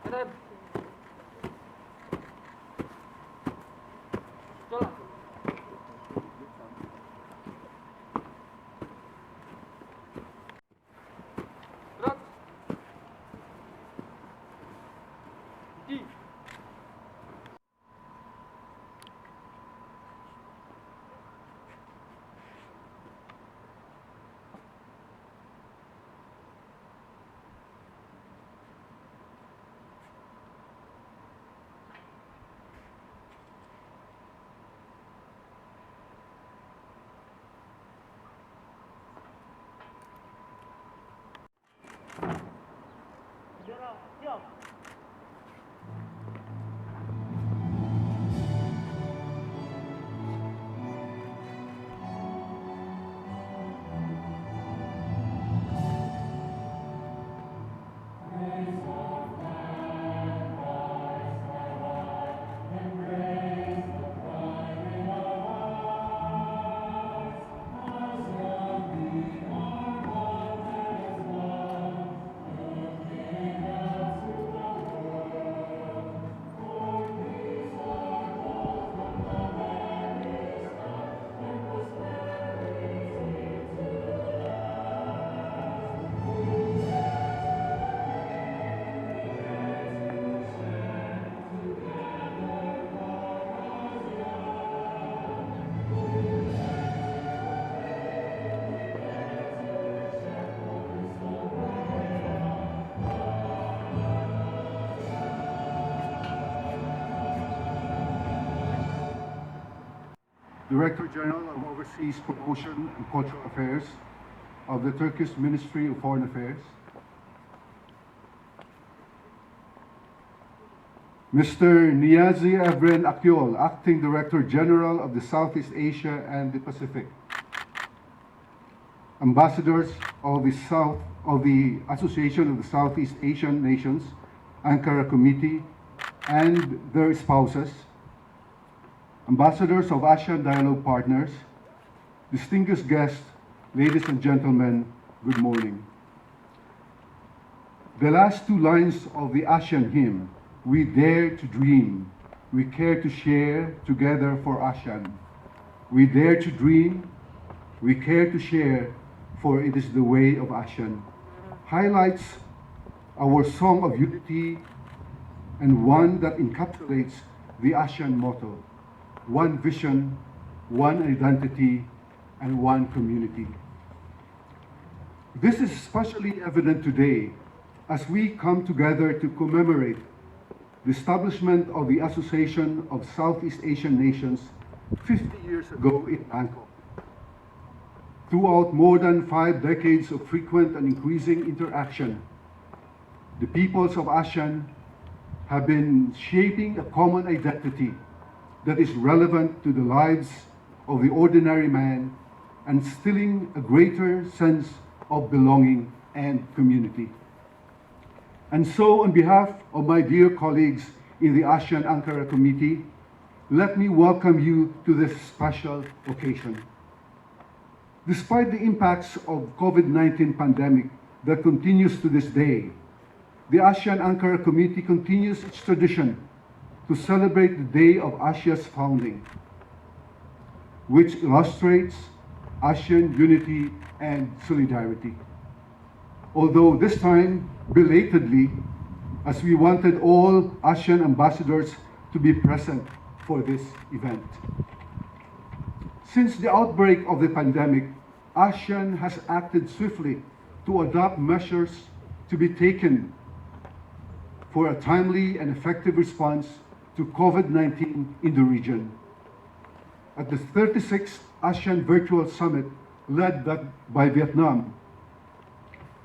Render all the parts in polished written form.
Madam. Tolak. Gerak. Di. Gerak. Diam. Director General of Overseas Promotion and Cultural Affairs of the Turkish Ministry of Foreign Affairs, Mr. Niyazi Evren Akyol, Acting Director General of the Southeast Asia and the Pacific, Ambassadors of the Association of the Southeast Asian Nations, Ankara Committee, and their spouses, Ambassadors of Asean Dialogue Partners, distinguished guests, ladies and gentlemen, good morning. The last two lines of the Asean hymn, "We dare to dream, we care to share together for Asean. We dare to dream, we care to share, for it is the way of Asean," highlights our song of unity and one that encapsulates the Asean motto: one vision, one identity, and one community. This is especially evident today as we come together to commemorate the establishment of the Association of Southeast Asian Nations 50 years ago in Bangkok. Throughout more than 5 decades of frequent and increasing interaction, the peoples of ASEAN have been shaping a common identity that is relevant to the lives of the ordinary man and instilling a greater sense of belonging and community. And so, on behalf of my dear colleagues in the ASEAN Ankara Committee, let me welcome you to this special occasion. Despite the impacts of COVID-19 pandemic that continues to this day, the ASEAN Ankara Committee continues its tradition to celebrate the day of Asia's founding, which illustrates ASEAN unity and solidarity. Although this time, belatedly, as we wanted all ASEAN ambassadors to be present for this event. Since the outbreak of the pandemic, ASEAN has acted swiftly to adopt measures to be taken for a timely and effective response to COVID-19 in the region. At the 36th ASEAN Virtual Summit led by Vietnam,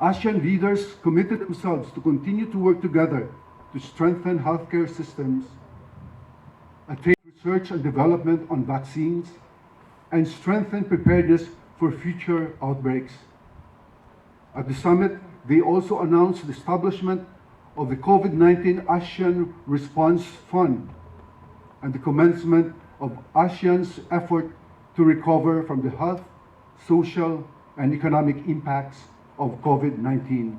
ASEAN leaders committed themselves to continue to work together to strengthen healthcare systems, attain research and development on vaccines, and strengthen preparedness for future outbreaks. At the summit, they also announced the establishment of the COVID-19 ASEAN Response Fund and the commencement of ASEAN's effort to recover from the health, social, and economic impacts of COVID-19.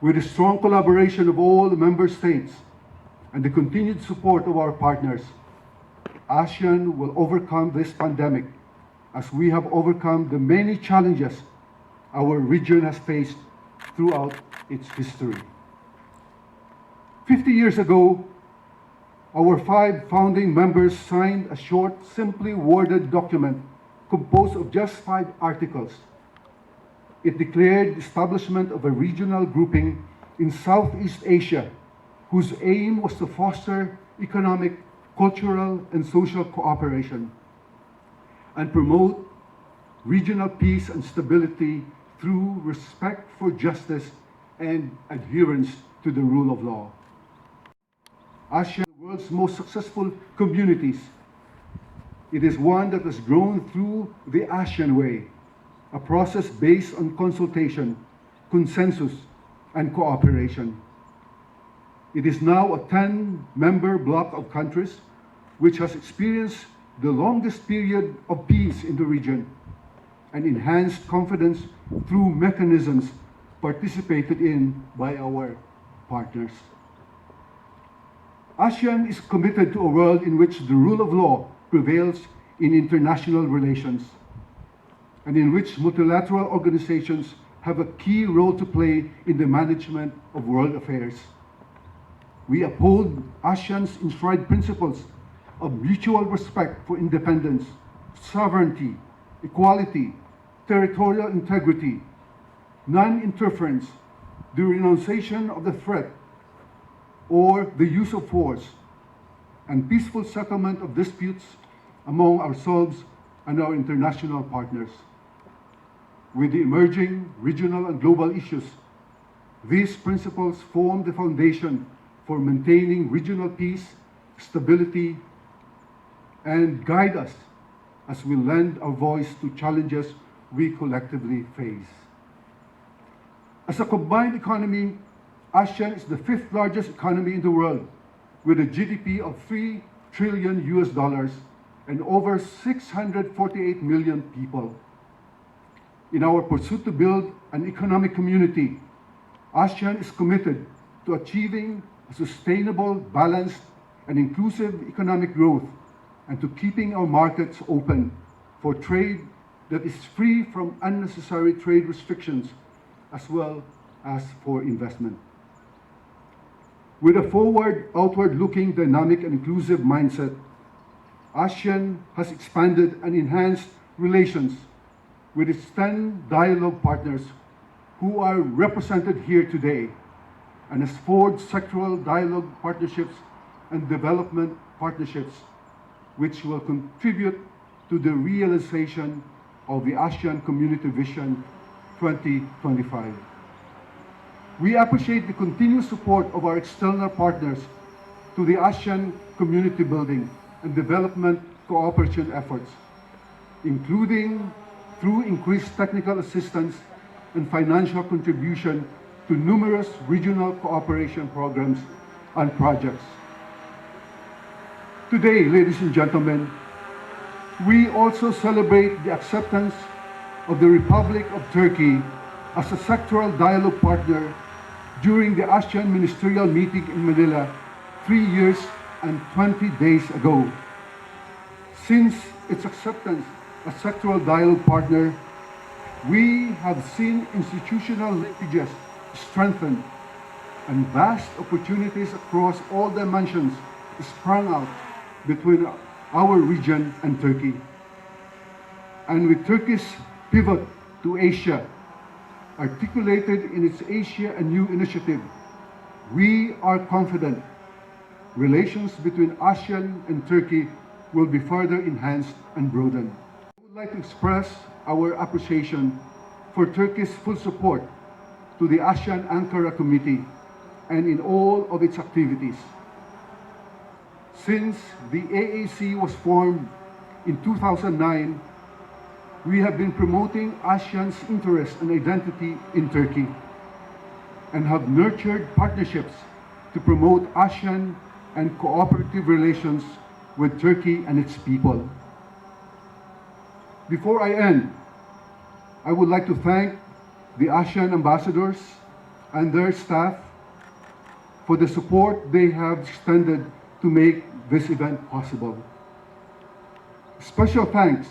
With the strong collaboration of all the member states and the continued support of our partners, ASEAN will overcome this pandemic as we have overcome the many challenges our region has faced throughout its history. 50 years ago, our 5 founding members signed a short, simply worded document composed of just 5 articles. It declared the establishment of a regional grouping in Southeast Asia, whose aim was to foster economic, cultural, and social cooperation, and promote regional peace and stability through respect for justice and adherence to the rule of law. ASEAN, the world's most successful communities, it is one that has grown through the ASEAN way, a process based on consultation, consensus, and cooperation. It is now a 10-member bloc of countries which has experienced the longest period of peace in the region and enhanced confidence through mechanisms participated in by our partners. ASEAN is committed to a world in which the rule of law prevails in international relations and in which multilateral organizations have a key role to play in the management of world affairs. We uphold ASEAN's enshrined principles of mutual respect for independence, sovereignty, equality, territorial integrity, non-interference, the renunciation of the threat or the use of force, and peaceful settlement of disputes among ourselves and our international partners. With the emerging regional and global issues, these principles form the foundation for maintaining regional peace, stability, and guide us as we lend our voice to challenges we collectively face. As a combined economy, ASEAN is the 5th largest economy in the world, with a GDP of $3 trillion and over 648 million people. In our pursuit to build an economic community, ASEAN is committed to achieving a sustainable, balanced, and inclusive economic growth, and to keeping our markets open for trade that is free from unnecessary trade restrictions, as well as for investment. With a forward, outward-looking, dynamic, and inclusive mindset, ASEAN has expanded and enhanced relations with its 10 dialogue partners who are represented here today, and has forged sectoral dialogue partnerships and development partnerships, which will contribute to the realization of the ASEAN Community Vision 2025. We appreciate the continued support of our external partners to the ASEAN community building and development cooperation efforts, including through increased technical assistance and financial contribution to numerous regional cooperation programs and projects. Today, ladies and gentlemen, we also celebrate the acceptance of the Republic of Turkey as a sectoral dialogue partner during the ASEAN ministerial meeting in Manila 3 years and 20 days ago. Since its acceptance as sectoral dialogue partner, we have seen institutional linkages strengthened and vast opportunities across all dimensions sprung out between our region and Turkey. And with Turkey's pivot to Asia, articulated in its Asia Anew initiative, we are confident relations between ASEAN and Turkey will be further enhanced and broadened. I would like to express our appreciation for Turkey's full support to the ASEAN Ankara Committee and in all of its activities. Since the AAC was formed in 2009, we have been promoting ASEAN's interest and identity in Turkey and have nurtured partnerships to promote ASEAN and cooperative relations with Turkey and its people. Before I end, I would like to thank the ASEAN ambassadors and their staff for the support they have extended to make this event possible. Special thanks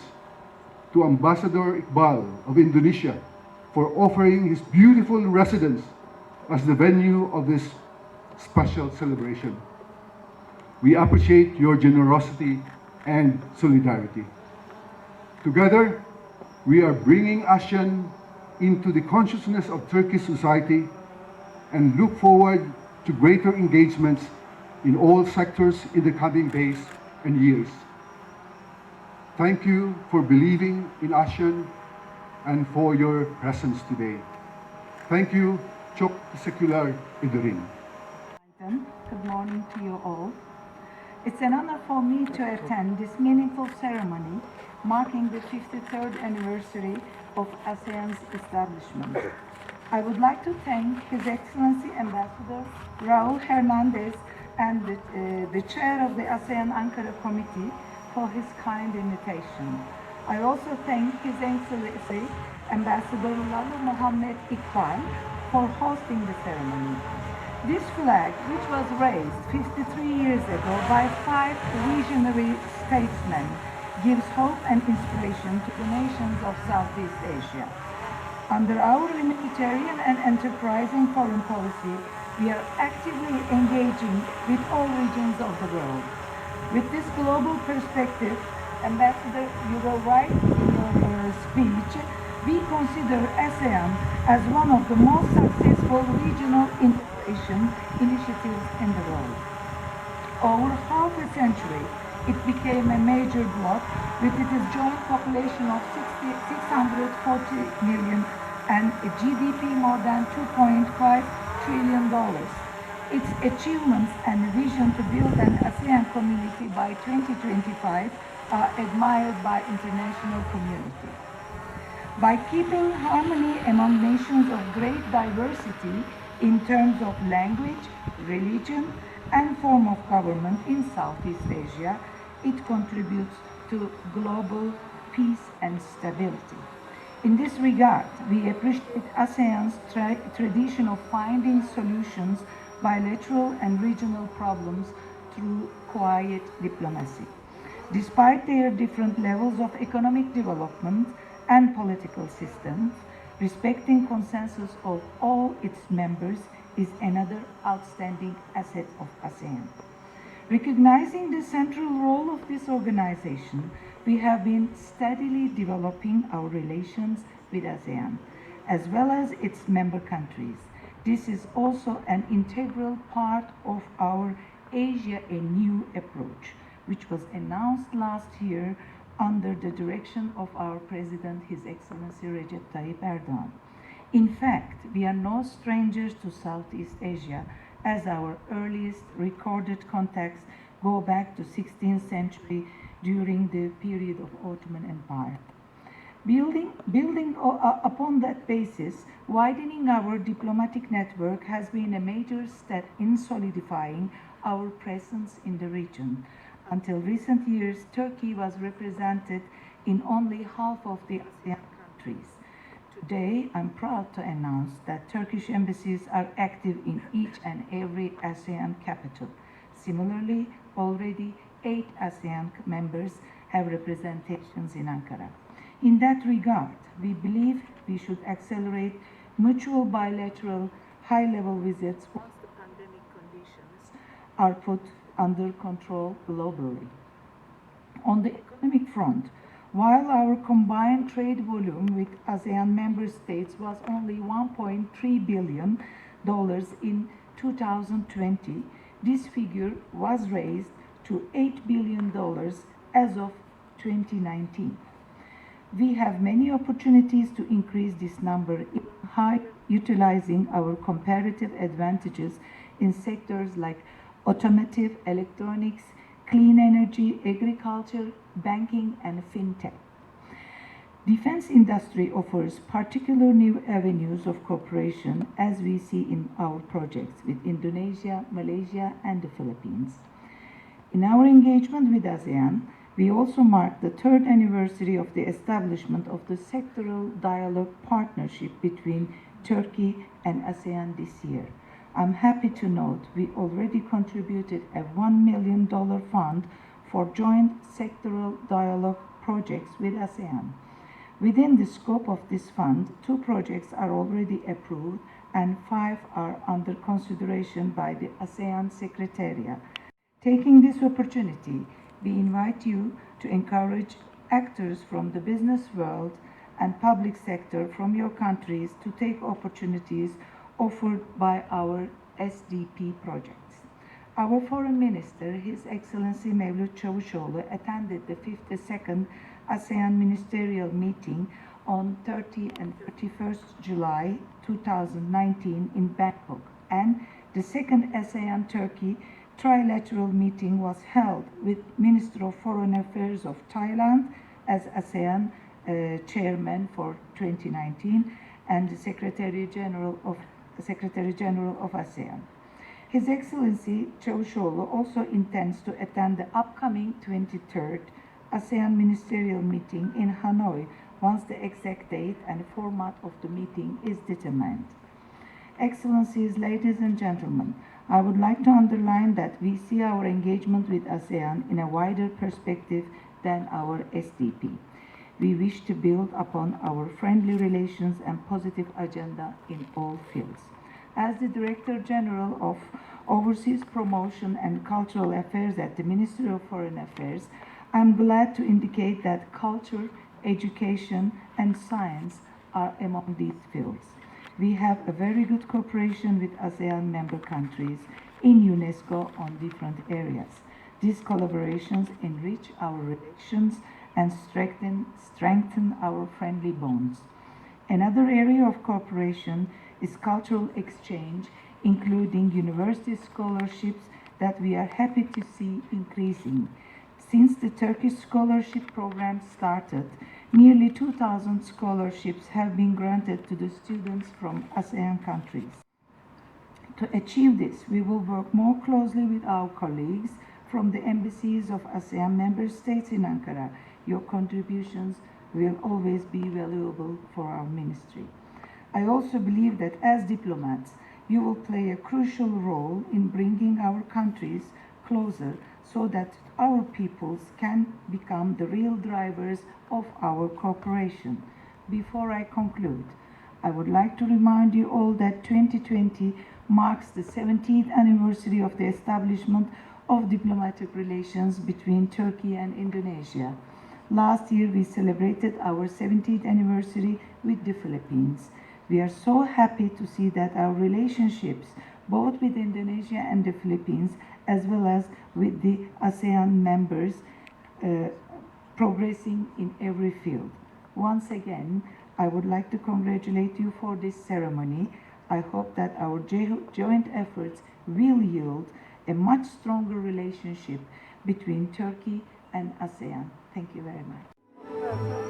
to Ambassador Iqbal of Indonesia for offering his beautiful residence as the venue of this special celebration. We appreciate your generosity and solidarity. Together, we are bringing Asean into the consciousness of Turkish society and look forward to greater engagements in all sectors in the coming days and years. Thank you for believing in Asean and for your presence today. Thank you. Çok teşekkürler ederim. Good morning to you all. It's an honor for me to attend this meaningful ceremony marking the 53rd anniversary of ASEAN's establishment. I would like to thank His Excellency Ambassador Raul Hernandez and the chair of the ASEAN Ankara Committee for his kind invitation. I also thank His Excellency Ambassador Lalu Mohammed Iqbal for hosting the ceremony. This flag, which was raised 53 years ago by 5 visionary statesmen, gives hope and inspiration to the nations of Southeast Asia. Under our humanitarian and enterprising foreign policy, we are actively engaging with all regions of the world. With this global perspective, Ambassador, you were right in your speech, we consider ASEAN as one of the most successful regional integration initiatives in the world. Over half a century, it became a major bloc with its joint population of 640 million and a GDP more than $2.5 trillion. Its achievements and vision to build an ASEAN community by 2025 are admired by international community. By keeping harmony among nations of great diversity in terms of language, religion, and form of government in Southeast Asia, it contributes to global peace and stability. In this regard, we appreciate ASEAN's tradition of finding solutions, bilateral and regional problems through quiet diplomacy. Despite their different levels of economic development and political systems, respecting consensus of all its members is another outstanding asset of ASEAN. Recognizing the central role of this organization, we have been steadily developing our relations with ASEAN, as well as its member countries. This is also an integral part of our Asia Anew approach, which was announced last year under the direction of our President, His Excellency Recep Tayyip Erdogan. In fact, we are no strangers to Southeast Asia, as our earliest recorded contacts go back to 16th century during the period of Ottoman Empire. Building upon that basis, widening our diplomatic network has been a major step in solidifying our presence in the region. Until recent years, Turkey was represented in only half of the ASEAN countries. Today, I'm proud to announce that Turkish embassies are active in each and every ASEAN capital. Similarly, already 8 ASEAN members have representations in Ankara. In that regard, we believe we should accelerate mutual bilateral high-level visits once the pandemic conditions are put under control globally. On the economic front, while our combined trade volume with ASEAN member states was only $1.3 billion in 2020, this figure was raised to $8 billion as of 2019. We have many opportunities to increase this number even higher, utilizing our comparative advantages in sectors like automotive, electronics, clean energy, agriculture, banking, and fintech. Defense industry offers particular new avenues of cooperation, as we see in our projects with Indonesia, Malaysia, and the Philippines. In our engagement with ASEAN, we also mark the 3rd anniversary of the establishment of the sectoral dialogue partnership between Turkey and ASEAN this year. I'm happy to note we already contributed a $1 million fund for joint sectoral dialogue projects with ASEAN. Within the scope of this fund, 2 projects are already approved and 5 are under consideration by the ASEAN Secretariat. Taking this opportunity, we invite you to encourage actors from the business world and public sector from your countries to take opportunities offered by our SDP projects. Our Foreign Minister, His Excellency Mevlut Çavuşoğlu, attended the 52nd ASEAN Ministerial Meeting on 30 and 31st July 2019 in Bangkok, and the second ASEAN-Turkey trilateral meeting was held with Minister of Foreign Affairs of Thailand as ASEAN chairman for 2019 and the Secretary General of ASEAN. His Excellency Çavuşoğlu also intends to attend the upcoming 23rd ASEAN Ministerial Meeting in Hanoi once the exact date and format of the meeting is determined. Excellencies, ladies and gentlemen, I would like to underline that we see our engagement with ASEAN in a wider perspective than our SDP. We wish to build upon our friendly relations and positive agenda in all fields. As the Director General of Overseas Promotion and Cultural Affairs at the Ministry of Foreign Affairs, I am glad to indicate that culture, education, and science are among these fields. We have a very good cooperation with ASEAN member countries in UNESCO on different areas. These collaborations enrich our relations and strengthen our friendly bonds. Another area of cooperation is cultural exchange, including university scholarships that we are happy to see increasing. Since the Turkish scholarship program started, nearly 2,000 scholarships have been granted to the students from ASEAN countries. To achieve this, we will work more closely with our colleagues from the embassies of ASEAN member states in Ankara. Your contributions will always be valuable for our ministry. I also believe that as diplomats, you will play a crucial role in bringing our countries closer so that our peoples can become the real drivers of our cooperation. Before I conclude, I would like to remind you all that 2020 marks the 70th anniversary of the establishment of diplomatic relations between Turkey and Indonesia. Last year, we celebrated our 70th anniversary with the Philippines. We are so happy to see that our relationships, both with Indonesia and the Philippines, as well as with the ASEAN members, progressing in every field. Once again, I would like to congratulate you for this ceremony. I hope that our joint efforts will yield a much stronger relationship between Turkey and ASEAN. Thank you very much.